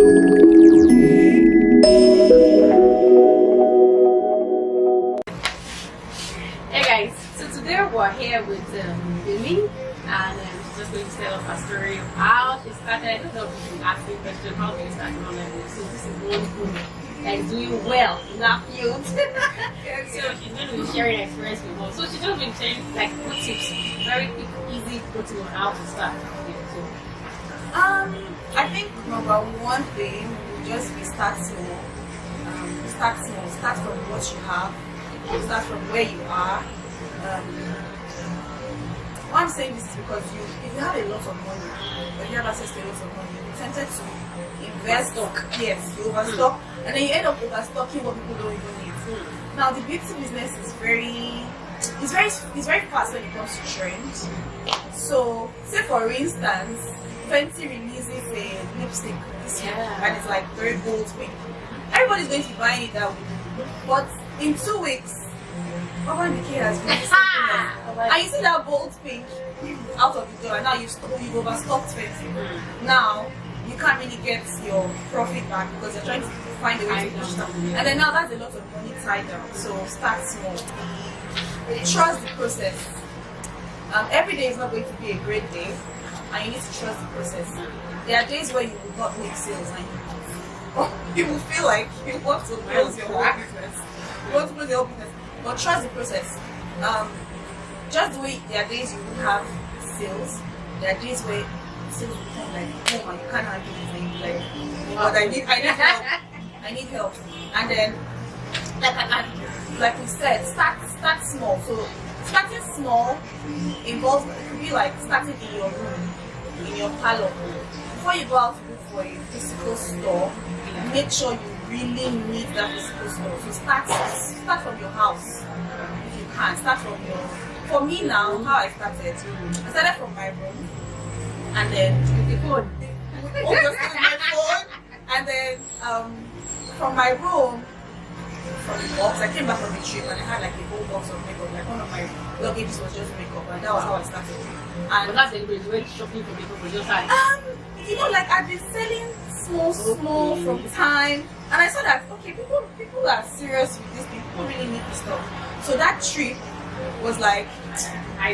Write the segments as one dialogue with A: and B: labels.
A: Hey guys, so today we're here with Bemi, and she's just going to tell us her story of how she started. I don't know if you've been asking questions, how do you start an online business? So this is one who is doing well in that field. So she's going to be sharing her experience with us. So she's just been sharing like good tips, very quick, easy go to on how to start. So,
B: I think number one thing would just be start small. Start small. Start from what you have. Start from where you are. Why I'm saying this is because if you have a lot of money, or you have access to a lot of money, you're tempted to invest. Yes, you overstock, and then you end up overstocking what people don't even need. Now the beauty business is very fast when it comes to trends. So, say for instance, Fenty releases a lipstick this year, and it's like very bold pink. Everybody's going to be buying it that way. But in 2 weeks, Urban Decay has released something else. And you see that bold pink out of the door, and now you've overstocked Fenty. Now you can't really get your profit back because you're trying to find a way to push that. And then now that's a lot of money tied down. So start small. Trust the process. Every day is not going to be a great day, and you need to trust the process. There are days where you will not make sales and you will feel like you want to close your whole business. You want to close your whole business. But trust the process. Just the way there are days you will have sales, there are days where sales will come like, oh my, you can't handle it, and you're like, but I need help. I need help. And then, like we said, start small. So starting small involves, it could be like starting in your room, in your parlor. Before you go out to look for a physical store, make sure you really need that physical store. So start from your house if you can. Start from your. For me now, how I started from my room, and then with the phone, obviously with my phone, and then from my room. From the box, I came back from the trip and I had like a whole box of makeup. Like one of my luggages was just makeup, and that was how I started. And
A: that's the way you went shopping for makeup for just like
B: like I've been selling small from time, and I saw that okay, people are serious with this. People really need this stuff. So that trip was like,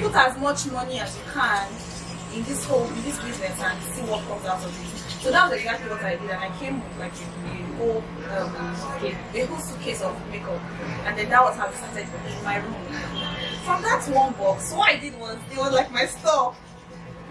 B: put as much money as you can in this business and see what comes out of it. So that was exactly what I did, and I came with like a whole suitcase of makeup, and then that was how it started in my room. From that one box, what I did was, it was like my store.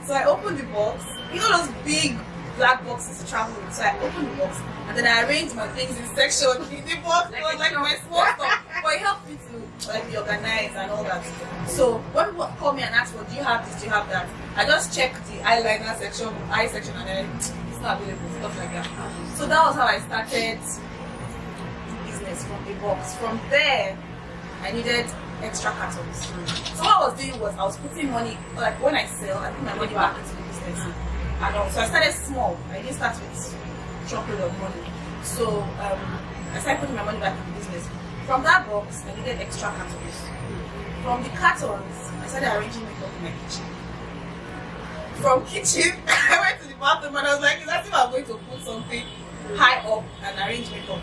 B: So I opened the box, you know those big black boxes to travel with. So I opened the box, and then I arranged my things in section in the box. It was like my small stuff, but it helped me to like be organized and all that. So when people call me and ask for, do you have this, do you have that, I just check the eyeliner section, eye section, and then it's not available, stuff like that. So that was how I started the business, from the box. From there, I needed extra cartons. So what I was doing was, I was putting money, like when I sell, I put my money back into the business. And so I started small. I didn't start with chocolate of money. So I started putting my money back in the business. From that box, I needed extra cartons. From the cartons, I started arranging makeup in my kitchen. From kitchen, I went to the bathroom and I was like, is that if I'm going to put something high up and arrange makeup?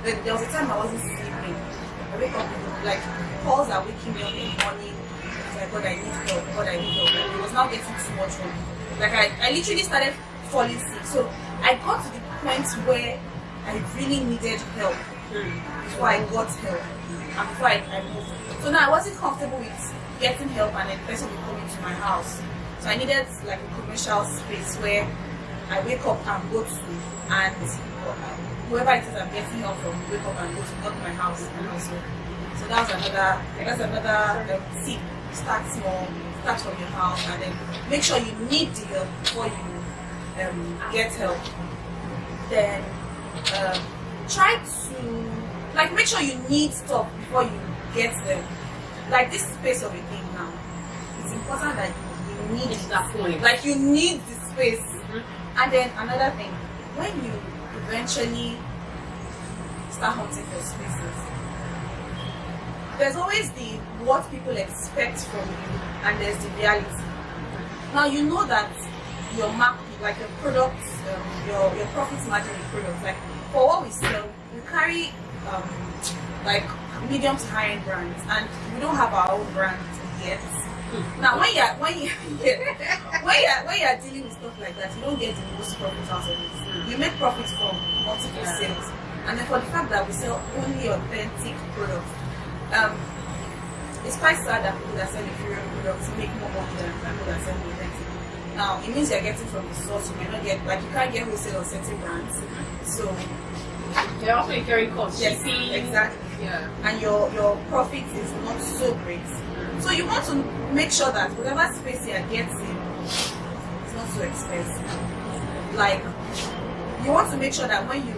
B: Then there was a time I wasn't sleeping. I wake up, like, calls are waking me up in the morning. It's like, God, I need help, God, I need help. And it was now getting too much for me. Like, I literally started falling sick. So I got to the point where I really needed help before I got help and before I moved. So now I wasn't comfortable with getting help and then the person would come into my house. So I needed like a commercial space where I wake up and go to, and whoever it is I'm getting help from, wake up and go to, not my house. And also, so that's another tip. Start small, start from your house, and then make sure you need the help before you get help. Then try to make sure you need stuff before you get them. Like this space of a thing now, it's important that you need that point. Like you need the space. And then another thing, when you eventually start hunting for spaces, there's always the what people expect from you, and there's the reality. Now you know that your like your products, your profits margin in products. Like for what we sell, we carry like medium to high end brands, and we don't have our own brand yet. Now when you're dealing with stuff like that, you don't get the most profit out of it. You make profits from multiple sales, and then for the fact that we sell only authentic products, it's quite sad that people that sell inferior products make more money than people that sell authentic. Now it means you're getting from the source. You may not get, like, you can't get wholesale on certain brands, so
A: they're also incurring costs.
B: yes,
A: shipping.
B: exactly.
A: Yeah.
B: And your profit is not so great. So you want to make sure that whatever space you are getting is not so expensive. Like, you want to make sure that when you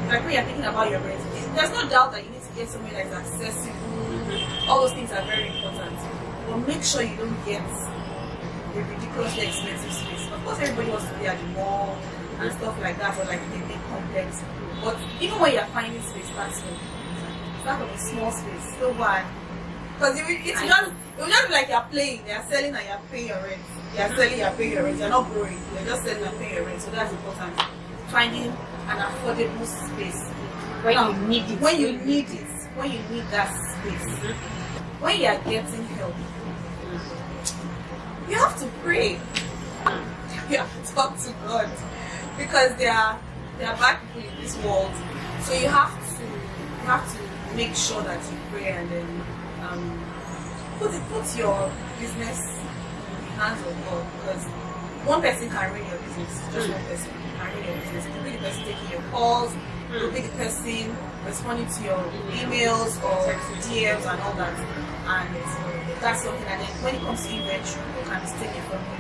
B: like when you're thinking about your rent, there's no doubt that you need to get somewhere that is accessible. All those things are very important. But make sure you don't get a ridiculously expensive space. Of course, everybody wants to be at the mall and stuff like that, or like a big complex. But even when you're finding space, start from a small space. So bad. Because it will just be like you're playing, you're selling and you're paying your rent. You're selling, you're paying your rent. You're not growing. You're just selling and paying your rent. So that's important. Finding an affordable space.
A: When you need it.
B: When you need it. When you need that space. When you are getting help, you have to pray. You have to talk to God. Because there are bad people in this world. So you have to make sure that you pray, and then put your business in the hands of God, because one person can run your business, just one person can run your business. It could be the person taking your calls, it could be the person responding to your emails or DMs and all that, and that's something. And then when it comes to inventory, you can take it from you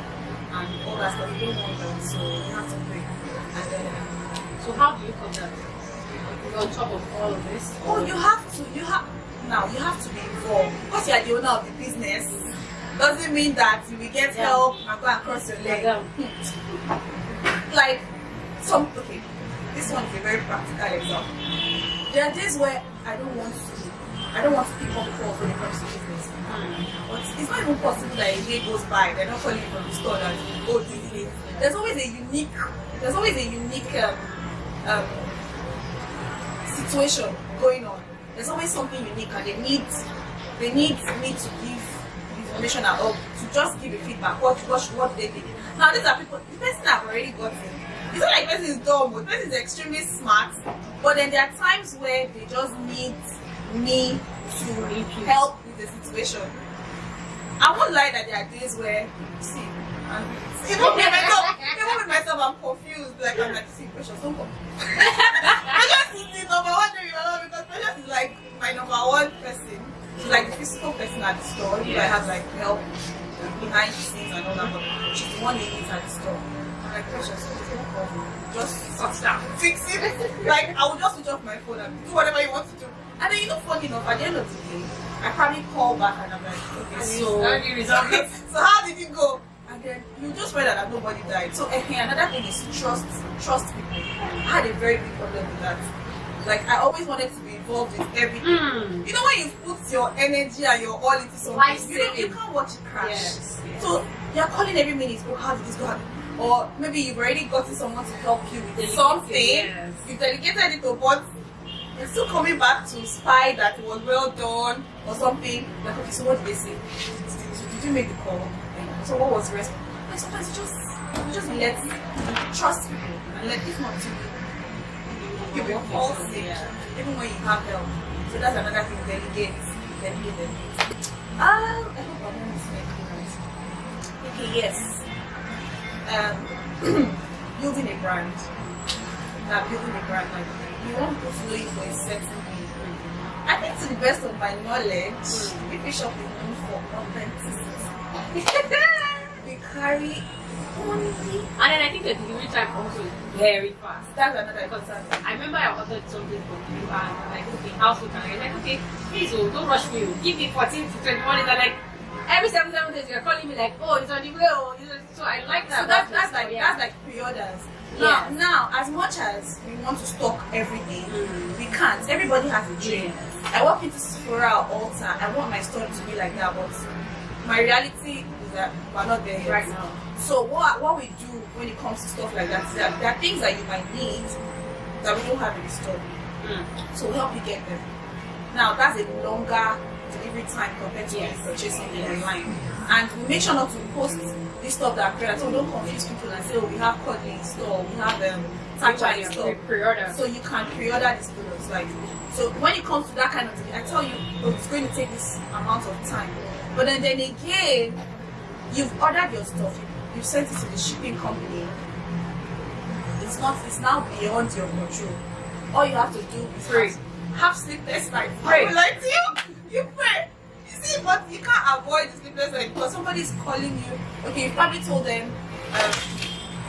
B: and all that stuff. You don't want that, so you have to pray. And then
A: so how do you come down? On top of all of this?
B: Oh, you have to be involved. Because you are the owner of the business, doesn't mean that you will get help and go and cross your leg. Like, okay, this one is a very practical example. There are days where I don't want to pick up calls when it comes to business. But it's not even possible that a day goes by, they're not calling from the store that, oh, this is. There's always a unique situation going on. There's always something unique, and they need me to give information or to just give a feedback. What they think. Now these are people, the person I've already gotten. It's not like the person is dumb, but the person is extremely smart. But then there are times where they just need me to help with the situation. I won't lie that there are days where even with myself I'm confused. Like, I'm like, see, Precious, don't come. Precious is the number one thing, because Precious is like my number one person. She's like the physical person at the store. I have like help behind the scenes and all that, but she's the one that needs at the store. I'm like, Precious, just fix it. Like, I will just switch off my phone and do whatever you want to do. And then, funny enough, at the end of the day, I probably call back and I'm like, okay, so
A: how do you resolve it?
B: So how did it go? And then you just read that nobody died. So another thing is trust people. I had a very big problem with that. Like, I always wanted to be involved in everything. You know, when you put your energy and your all into something, you can't watch it crash.
A: Yes.
B: So you're calling every minute, oh, how did this go? Or maybe you've already gotten someone to help you with something. Yes. You've delegated it to, but you're still coming back to spy that it was well done or something. Like, okay, so what did they say? Did you make the call? So what was the rest? And sometimes you just let trust people and let, if not to you will fall sick even when you have help. So that's another thing. Delegate. I hope I'm not missing anything. Okay, yes. Building a brand. Like, you want people to know you for a certain way. I think, to the best of my knowledge, Thebpshop is known for authenticity. We carry only,
A: and then I think the delivery time also is very fast.
B: That's another concern.
A: I remember I ordered something from you and I'm like, okay, how soon can I get? Like, okay, please, don't rush me. Give me 14 to 21 days. And like every 7 days you're calling me like, oh, it's on the way. Oh, so I like that.
B: So that's like pre-orders. Now, as much as we want to stock everything, we can't. Everybody has a dream. I walk into Sephora or Ulta, I want my store to be like that, but my reality is that we're not there yet.
A: Right now.
B: So what we do when it comes to stuff like that is that there are things that you might need that we don't have in the store. So we'll help you get them. Now that's a longer delivery time compared to purchasing it online. And we make sure not to post this stuff that are pre-order, so we don't confuse people and say, oh, we have code in store, we have tagline in store.
A: Pre-order.
B: So you can pre-order these products. Like, so when it comes to that kind of thing, I tell you, oh, it's going to take this amount of time. But then again, you've ordered your stuff, you've sent it to the shipping company. It's now beyond your control. All you have to do is have sleepless nights. I will lie to you. You pray. You see, but you can't avoid the sleepless nights because somebody's calling you. Okay, you probably told them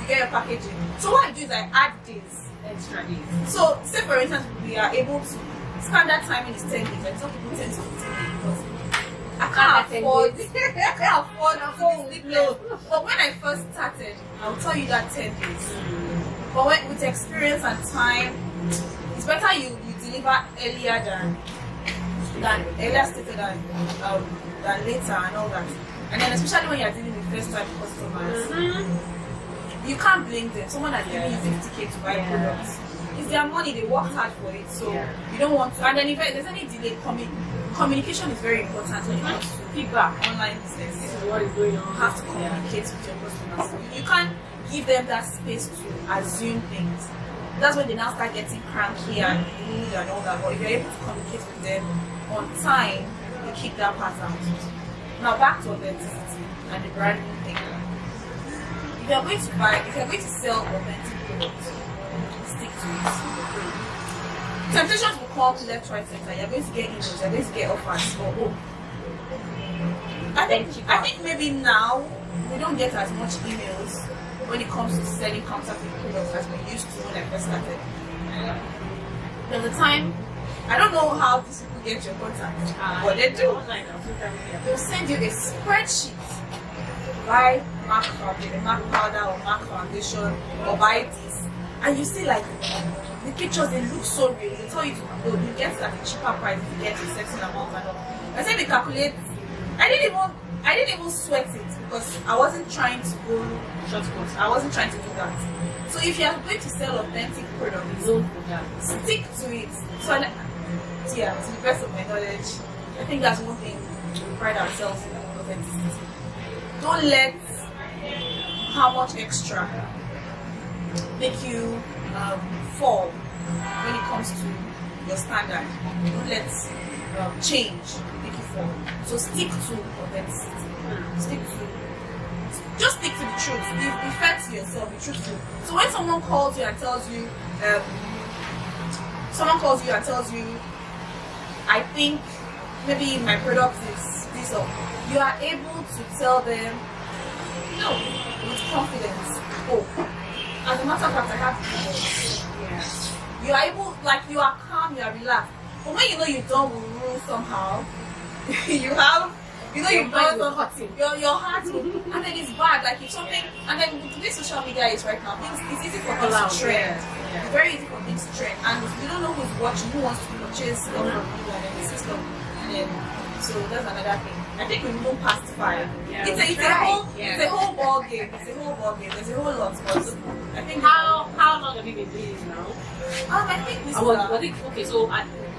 B: you get your packaging. So what I do is I add days,
A: extra days.
B: So say for instance, we are able to standard timing is 10 days. I tell people 10 to 15 days because I can't afford to be sleepless. But when I first started, I'll tell you that 10 days. But with experience and time, it's better you deliver earlier than earlier stated than later and all that. And then especially when you're dealing with first time customers, you can't blame them. Someone has given you 50k to buy products. It's their money, they worked hard for it, so you don't want to. And then if there's any delay, communication is very important when it comes to
A: feedback.
B: Online business.
A: This is what is going on.
B: You have to communicate with your customers. You can't give them that space to assume things. That's when they now start getting cranky and rude and all that. But if you're able to communicate with them on time, you keep that part out. Now back to authenticity and the branding thing. If you're going to sell authentic products, stick to it. Temptations will come left, right, center. You're going to get emails, you're going to get offers. I think maybe now we don't get as much emails when it comes to selling counterfeit products as we used to when I first started. There was a time, I don't know how these people get your contact, but they do. They'll send you a spreadsheet. Buy MAC powder or MAC foundation or buy this. And you see like the pictures, they look so real. They tell you you get it at a cheaper price if you get a certain amount and all. I said we calculate. I didn't even sweat it because I wasn't trying to go shortcuts. I wasn't trying to do that. So if you are going to sell authentic products, stick to it. So to the best of my knowledge, I think that's one thing we pride ourselves in, authenticity. Don't let how much extra make you fall when it comes to your standard. Don't let change make you fall. So stick to authenticity. Just stick to the truth. Be fair to yourself. Be truthful. So when someone calls you and tells you, I think maybe my product is this, or you are able to tell them no with confidence. Oh, as a matter of fact, I have confidence. Yes. You are able, like you are calm, you are relaxed. But when you know you don't rule somehow, you've done something, your heart will, and then it's bad. Like if something, and then the way social media is right now, it's easy for things to trend. It's very easy for things to trend, and you don't know who's watching, who wants to purchase your video and then the system, and then so that's another thing. I think we move past 5. It's a whole ball game. It's a whole ball game. There's a whole lot. But I think
A: how long have you been doing this now?
B: I think this
A: was it okay? So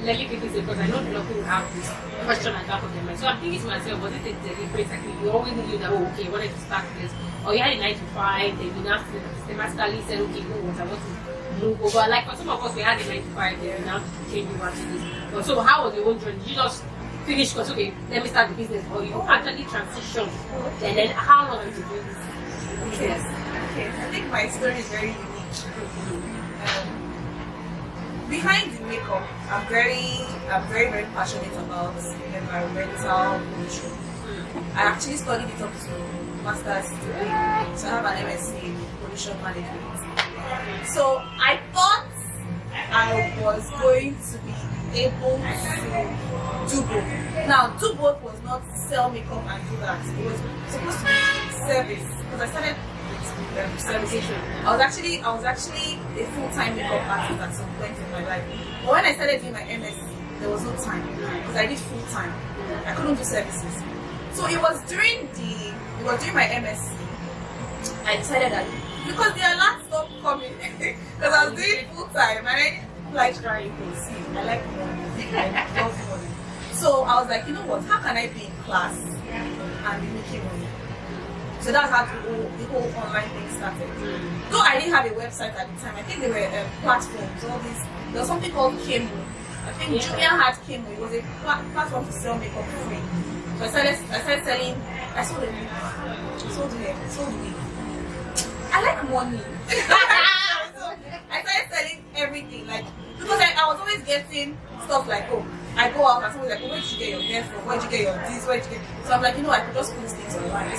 A: let me pick this because I know a lot of people have this question at the back of their mind. So I'm thinking to myself, was it a deliberate? Like you always knew that okay, I wanted to start this, or you had a 9 to 5, then you now systematically said okay, no, what I want to move over. Like for some of us, we had a 9 to 5, then we now change over to this. But so how was your own journey? Did you just finish because okay, let me start the business, or you actually transition, and then how long have you been doing this?
B: Yes. Okay. I think my story is very unique. Behind the makeup, I'm very passionate about environmental pollution. I actually studied it up to master's degree, so I have an MSc in pollution management. So I thought I was going to be able to do both. Now, do both was not sell makeup and do that. It was supposed to be service because I started with service. I was actually a full-time makeup artist at some point in my life. But when I started doing my MSc, there was no time because I did full-time. I couldn't do services. So it was during my MSc. I decided that because the alerts stopped coming because I was doing full time and I didn't like trying to see. I like money. I love money. So I was like, you know what? How can I be in class and be making money? So that's how the whole online thing started. Though I didn't have a website at the time, I think there were platforms. All these. There was something called Kemo. I think Julia had Kemo. It was a platform to sell makeup for free. So I started selling. I sold a wig. Sold hair. Sold wig. I like money. So I started selling everything, like because I was always getting stuff like, oh, I go out and someone's like, oh, where did you get your hair from? Where did you get your this? Where did you get? So I'm like, you know, I could just put these things online.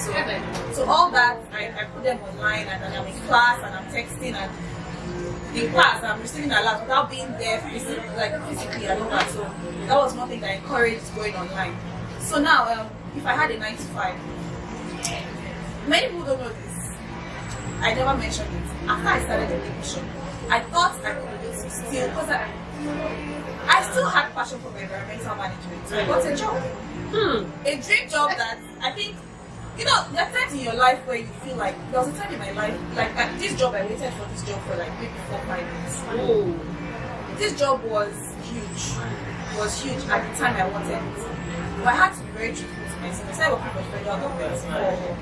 B: So all that I put them online, and I'm in class and I'm texting, and in class I'm receiving alerts without being there physically and all that. So that was one thing that encouraged going online. So now, if I had a 9 to 5, many people don't know this. I never mentioned it. After I started the Thebpshop, I thought I could do this still because I still had passion for environmental management. So I got a job. A dream job that I think, you know, there are times in your life where you feel like, there was a time in my life, like this job, I waited for this job for like maybe 4-5 years. This job was huge. It was huge at the time I wanted it. But I had to be very truthful to myself. I started working for the federal government for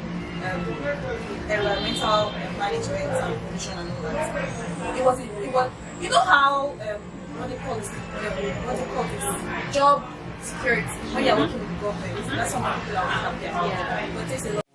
B: environmental management and pollution and all that. It was, you know how, what they call this, job security, when you're working with the government, that's what people are working out there. But it takes a lot.